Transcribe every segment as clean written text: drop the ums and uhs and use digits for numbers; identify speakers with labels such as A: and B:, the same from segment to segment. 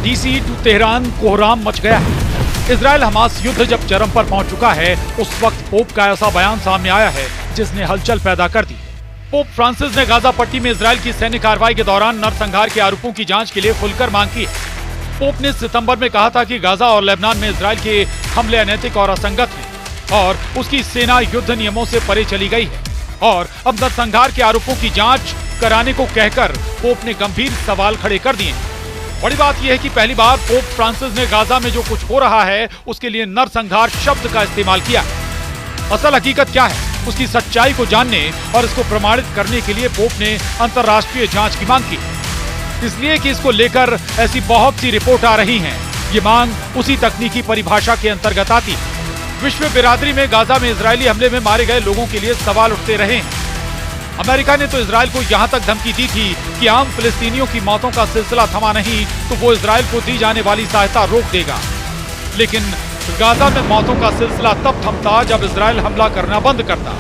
A: Washington DC to Tehran कोहराम much गया है। इजराइल हमास युद्ध जब चरम पर पहुंच चुका है, उस वक्त पोप का ऐसा बयान सामने आया है जिसने हलचल पैदा कर दी। पोप फ्रांसिस ने गाजा पट्टी में इजराइल की सैन्य कार्रवाई के दौरान नरसंहार के आरोपों की जांच के लिए खुलकर मांग की है। पोप ने सितंबर में कहा था कि गाजा और लेबनान में इजराइल के हमले अनैतिक और असंगत हैं और उसकी सेना युद्ध नियमों से परे चली गई है। और अब नरसंहार के आरोपों की जांच कराने को कहकर पोप ने गंभीर सवाल खड़े कर दिए। बड़ी बात यह है कि पहली बार पोप फ्रांसिस ने गाजा में जो कुछ हो रहा है उसके लिए नरसंहार शब्द का इस्तेमाल किया। असल हकीकत क्या है, उसकी सच्चाई को जानने और इसको प्रमाणित करने के लिए पोप ने अंतर्राष्ट्रीय जांच की मांग की, इसलिए कि इसको लेकर ऐसी बहुत सी रिपोर्ट आ रही हैं। ये मांग उसी तकनीकी परिभाषा के अंतर्गत आती है। विश्व बिरादरी में गाजा में इजरायली हमले में मारे गए लोगों के लिए सवाल उठते रहे हैं। अमेरिका ने तो इजराइल को यहां तक धमकी दी थी कि आम फिलिस्तीनियों की मौतों का सिलसिला थमा नहीं तो वो इजराइल को दी जाने वाली सहायता रोक देगा। लेकिन गाजा में मौतों का सिलसिला तब थमता जब इजराइल हमला करना बंद करता।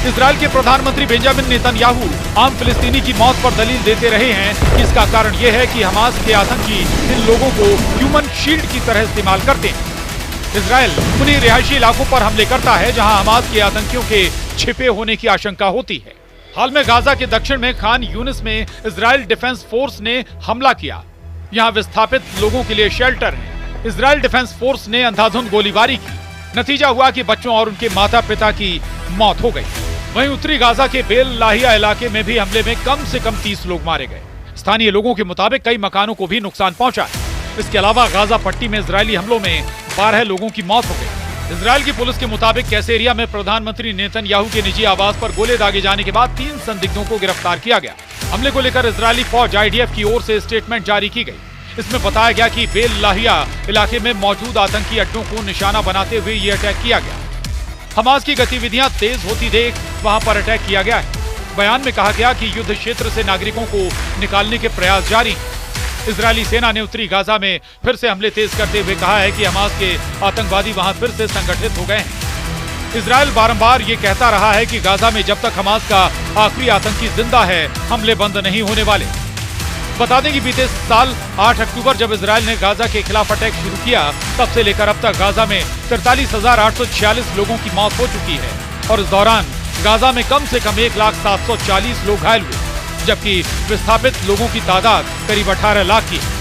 A: इजराइल के प्रधानमंत्री बेंजामिन नेतन्याहू आम फिलिस्तीनी की मौत पर दलील देते रहे हैं कि इसका कारण यह है कि हमास के आतंकी इन लोगों को ह्यूमन शील्ड की तरह इस्तेमाल करते हैं। इजराइल उन्हीं रिहायशी इलाकों पर हमले करता है जहां हमास के आतंकियों के छिपे होने की आशंका होती है। हाल में गाजा के दक्षिण में खान यूनिस में इजराइल डिफेंस फोर्स ने हमला किया। यहां विस्थापित लोगों के लिए शेल्टर है। इजराइल डिफेंस फोर्स ने अंधाधुंध गोलीबारी की। नतीजा हुआ कि बच्चों और उनके माता पिता की मौत हो गई। वहीं उत्तरी गाजा के बेल लाहिया इलाके में भी हमले में कम से कम 30 लोग मारे गए। स्थानीय लोगों के मुताबिक कई मकानों को भी नुकसान पहुंचा है। इसके अलावा गाजा पट्टी में इजरायली हमलों में 12 लोगों की मौत हो गई। इजराइल की पुलिस के मुताबिक कैसेरिया में प्रधानमंत्री नेतन्याहू के निजी आवास पर गोले दागे जाने के बाद 3 संदिग्धों को गिरफ्तार किया गया। हमले को लेकर इजरायली फौज IDF की ओर से स्टेटमेंट जारी की गई। इसमें बताया गया कि बेल लाहिया इलाके में मौजूद आतंकी अड्डों को निशाना बनाते हुए ये अटैक किया गया। हमास की गतिविधियां तेज होती देख वहां पर अटैक किया गया है। बयान में कहा गया कि युद्ध क्षेत्र से नागरिकों को निकालने के प्रयास जारी हैं। इजरायली सेना ने उत्तरी गाजा में फिर से हमले तेज करते हुए कहा है कि हमास के आतंकवादी वहां फिर से संगठित हो गए हैं। इजराइल बारंबार ये कहता रहा है कि गाजा में जब तक हमास का आखिरी आतंकी जिंदा है, हमले बंद नहीं होने वाले। बता दें कि बीते साल 8 अक्टूबर जब इजराइल ने गाजा के खिलाफ अटैक शुरू किया, तब से लेकर अब तक गाजा में 43,846 लोगों की मौत हो चुकी है और इस दौरान गाजा में कम से कम 1,740 लोग घायल हुए, जबकि विस्थापित लोगों की तादाद करीब 18 लाख की है।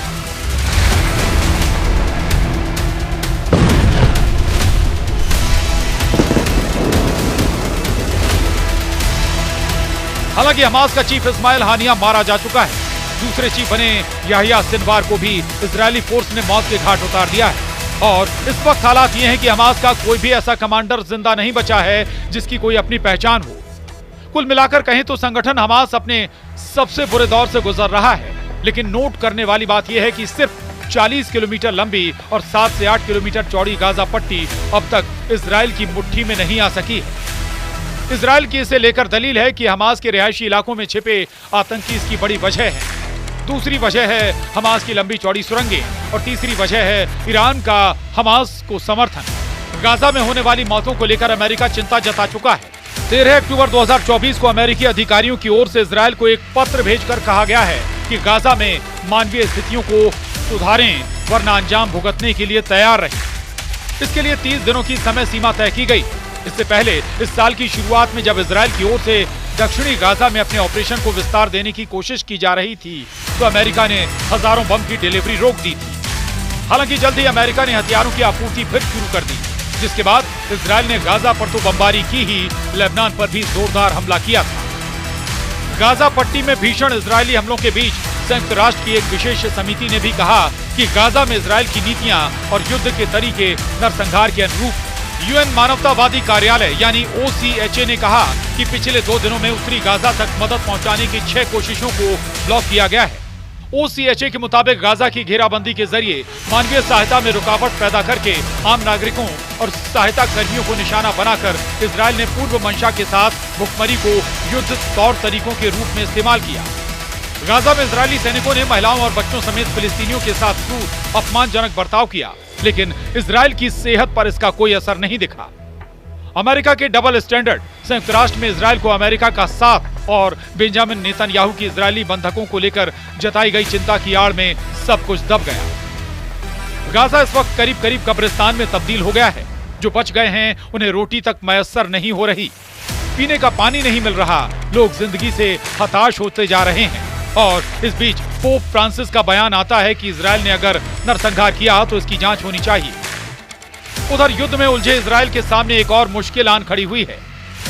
A: हालांकि हमास का चीफ इस्माइल हानिया मारा जा चुका है। दूसरे चीफ बने याहिया सिनवार को भी इजरायली फोर्स ने मौत के घाट उतार दिया है और इस वक्त हालात ये हैं कि हमास का कोई भी ऐसा कमांडर जिंदा नहीं बचा है जिसकी कोई अपनी पहचान हो। कुल मिलाकर कहें तो संगठन हमास अपने सबसे बुरे दौर से गुजर रहा है। लेकिन नोट करने वाली बात यह है कि सिर्फ 40 किलोमीटर लंबी और 7 से 8 किलोमीटर चौड़ी गाजा पट्टी अब तक इजराइल की मुट्ठी में नहीं आ सकी है। इजराइल की इसे लेकर दलील है कि हमास के रिहायशी इलाकों में छिपे आतंकी इसकी बड़ी वजह है। दूसरी वजह है हमास की लंबी चौड़ी सुरंगें और तीसरी वजह है ईरान का हमास को समर्थन। गाजा में होने वाली मौतों को लेकर अमेरिका चिंता जता चुका है। 13 अक्टूबर 2024 को अमेरिकी अधिकारियों की ओर से इजराइल को एक पत्र भेजकर कहा गया है कि गाजा में मानवीय स्थितियों को सुधारें वरना अंजाम भुगतने के लिए तैयार रहें। इसके लिए 30 दिनों की समय सीमा तय की गई। इससे पहले इस साल की शुरुआत में जब इजराइल की ओर से दक्षिणी गाजा में अपने ऑपरेशन को विस्तार देने की कोशिश की जा रही थी तो अमेरिका ने हजारों बम की डिलीवरी रोक दी थी। हालांकि जल्द ही अमेरिका ने हथियारों की आपूर्ति फिर शुरू कर दी, जिसके बाद इजराइल ने गाजा पर तो बमबारी की ही, लेबनान पर भी जोरदार हमला किया था। गाजा पट्टी में भीषण इजरायली हमलों के बीच संयुक्त राष्ट्र की एक विशेष समिति ने भी कहा कि गाजा में इजराइल की नीतियां और युद्ध के तरीके नरसंहार के अनुरूप। यूएन मानवतावादी कार्यालय यानी OCHA ने कहा कि पिछले 2 दिनों में उत्तरी गाजा तक मदद पहुंचाने की 6 कोशिशों को ब्लॉक किया गया है। OCHA के मुताबिक गाजा की घेराबंदी के जरिए मानवीय सहायता में रुकावट पैदा करके आम नागरिकों और सहायता कर्मियों को निशाना बनाकर इजराइल ने पूर्व मंशा के साथ भुखमरी को युद्ध तौर तरीकों के रूप में इस्तेमाल किया। गाजा में इजरायली सैनिकों ने महिलाओं और बच्चों समेत फिलिस्तीनियों के साथ क्रूर अपमानजनक बर्ताव किया, लेकिन इजराइल की सेहत पर इसका कोई असर नहीं दिखा। अमेरिका के डबल स्टैंडर्ड, संयुक्त राष्ट्र में इजराइल को अमेरिका का साथ और बेंजामिन नेतन्याहू की इजरायली बंधकों को लेकर जताई गई चिंता की आड़ में सब कुछ दब गया। गाजा इस वक्त करीब करीब कब्रिस्तान में तब्दील हो गया है। जो बच गए हैं उन्हें रोटी तक मयस्सर नहीं हो रही, पीने का पानी नहीं मिल रहा, लोग जिंदगी से हताश होते जा रहे हैं। और इस बीच पोप फ्रांसिस का बयान आता है कि इजराइल ने अगर नरसंहार किया तो इसकी जांच होनी चाहिए। उधर युद्ध में उलझे इजराइल के सामने एक और मुश्किल आन खड़ी हुई है।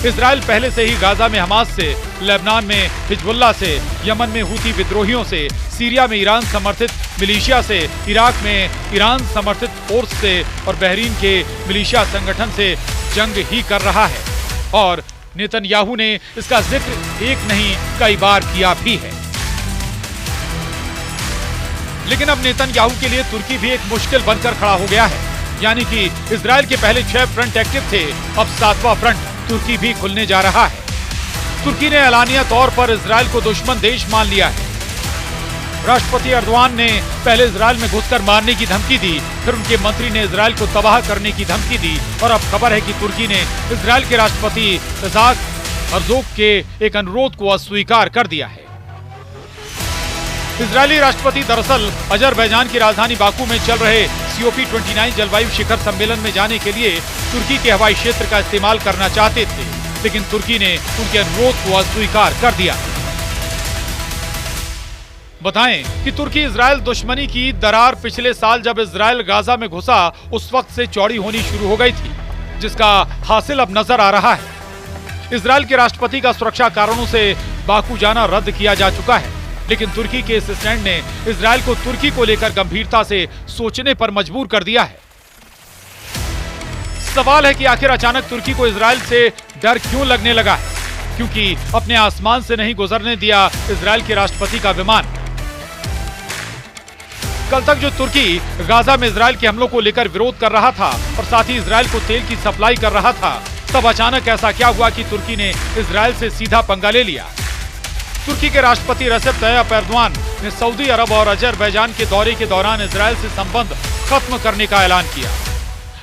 A: इजराइल पहले से ही गाजा में हमास से, लेबनान में हिजबुल्लाह से, यमन में हूती विद्रोहियों से, सीरिया में ईरान समर्थित मिलिशिया से, इराक में ईरान समर्थित फोर्स से और बहरीन के मिलिशिया संगठन से जंग ही कर रहा है। और नेतन्याहू ने इसका जिक्र एक नहीं कई बार किया भी है। लेकिन अब नेतन्याहू के लिए तुर्की भी एक मुश्किल बनकर खड़ा हो गया है। यानी कि इजराइल के पहले 6 फ्रंट एक्टिव थे, अब 7वां फ्रंट तुर्की भी खुलने जा रहा है। तुर्की ने एलानिया तौर पर इजराइल को दुश्मन देश मान लिया है। राष्ट्रपति एर्दोआन ने पहले इजराइल में घुसकर मारने की धमकी दी, फिर उनके मंत्री ने इजराइल को तबाह करने की धमकी दी और अब खबर है कि तुर्की ने इजराइल के राष्ट्रपति इसाक हर्जोग के एक अनुरोध को अस्वीकार कर दिया है। इजरायली राष्ट्रपति दरअसल अजरबैजान की राजधानी बाकू में चल रहे COP29 जलवायु शिखर सम्मेलन में जाने के लिए तुर्की के हवाई क्षेत्र का इस्तेमाल करना चाहते थे, लेकिन तुर्की ने उनके अनुरोध को अस्वीकार कर दिया। बताएं कि तुर्की इजराइल दुश्मनी की दरार पिछले साल जब इजराइल गाजा में घुसा उस वक्त से चौड़ी होनी शुरू हो गई थी, जिसका हासिल अब नजर आ रहा है। इजराइल के राष्ट्रपति का सुरक्षा कारणों से बाकू जाना रद्द किया जा चुका है, लेकिन तुर्की के इस स्टैंड ने इजराइल को तुर्की को लेकर गंभीरता से सोचने पर मजबूर कर दिया है। सवाल है कि आखिर अचानक तुर्की को इजराइल से डर क्यों लगने लगा है, क्योंकि अपने आसमान से नहीं गुजरने दिया इजराइल के राष्ट्रपति का विमान। कल तक जो तुर्की गाजा में इजराइल के हमलों को लेकर विरोध कर रहा था और साथ ही इजराइल को तेल की सप्लाई कर रहा था, तब अचानक ऐसा क्या हुआ कि तुर्की ने इजराइल से सीधा पंगा ले लिया। तुर्की के राष्ट्रपति रेसेप तय्यप एर्दोआन ने सऊदी अरब और अजरबैजान के दौरे के दौरान इजराइल से संबंध खत्म करने का ऐलान किया।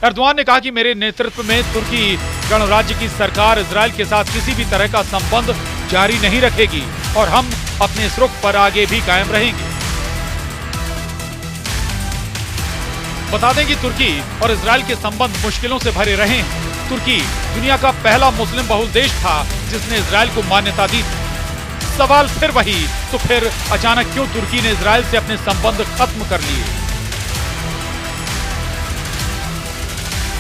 A: एर्दोआन ने कहा कि मेरे नेतृत्व में तुर्की गणराज्य की सरकार इजराइल के साथ किसी भी तरह का संबंध जारी नहीं रखेगी और हम अपने इस रुख पर आगे भी कायम रहेंगे। बता दें कि तुर्की और इजराइल के संबंध मुश्किलों से भरे रहे हैं। तुर्की दुनिया का पहला मुस्लिम बहुल देश था जिसने इजराइल को मान्यता दी थी। सवाल फिर वही, तो फिर अचानक क्यों तुर्की ने इजराइल से अपने संबंध खत्म कर लिए।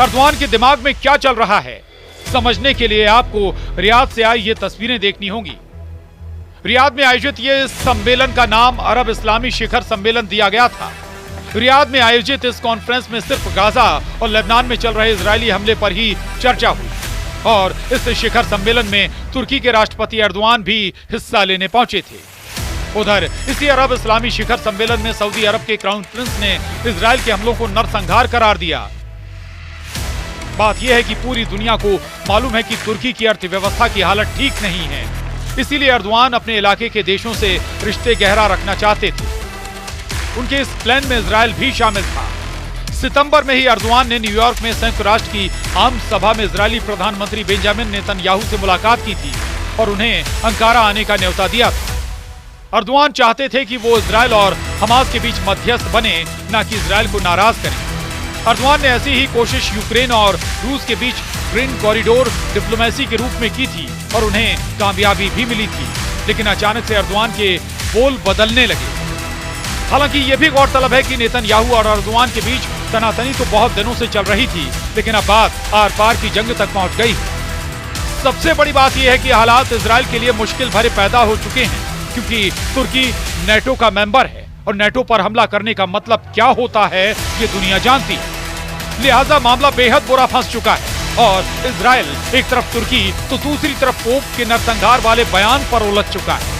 A: एर्दोआन के दिमाग में क्या चल रहा है, समझने के लिए आपको रियाद से आई ये तस्वीरें देखनी होंगी। रियाद में आयोजित ये सम्मेलन का नाम अरब इस्लामी शिखर सम्मेलन दिया गया था। रियाद में आयोजित इस कॉन्फ्रेंस में सिर्फ गाजा और लेबनान में चल रहे इजरायली हमले पर ही चर्चा हुई और इस शिखर सम्मेलन में तुर्की के राष्ट्रपति एर्दोआन भी हिस्सा लेने पहुंचे थे। उधर इसी अरब इस्लामी शिखर सम्मेलन में सऊदी अरब के क्राउन प्रिंस ने इजराइल के हमलों को नरसंहार करार दिया। बात यह है कि पूरी दुनिया को मालूम है कि तुर्की की अर्थव्यवस्था की हालत ठीक नहीं है, इसीलिए एर्दोआन अपने इलाके के देशों से रिश्ते गहरा रखना चाहते थे। उनके इस प्लान में इजराइल भी शामिल था। सितंबर में ही एर्दोआन ने न्यूयॉर्क में संयुक्त राष्ट्र की आम सभा में इजरायली प्रधानमंत्री बेंजामिन नेतन्याहू से मुलाकात की थी और उन्हें अंकारा आने का न्योता दिया था। एर्दोआन चाहते थे कि वो इजराइल और हमास के बीच मध्यस्थ बने, न कि इजराइल को नाराज करें। एर्दोआन ने ऐसी ही कोशिश यूक्रेन और रूस के बीच ग्रीन कॉरिडोर डिप्लोमेसी के रूप में की थी और उन्हें कामयाबी भी मिली थी, लेकिन अचानक से एर्दोआन के बोल बदलने लगे। हालांकि ये भी गौरतलब है कि नेतन्याहू और एर्दोआन के बीच तनातनी तो बहुत दिनों से चल रही थी, लेकिन अब बात आर पार की जंग तक पहुंच गई। सबसे बड़ी बात यह है कि हालात इजराइल के लिए मुश्किल भरे पैदा हो चुके हैं, क्योंकि तुर्की नेटो का मेंबर है और नेटो पर हमला करने का मतलब क्या होता है ये दुनिया जानती है। लिहाजा मामला बेहद बुरा फंस चुका है और इजराइल एक तरफ तुर्की तो दूसरी तरफ पोप के नरसंहार वाले बयान पर उलझ चुका है।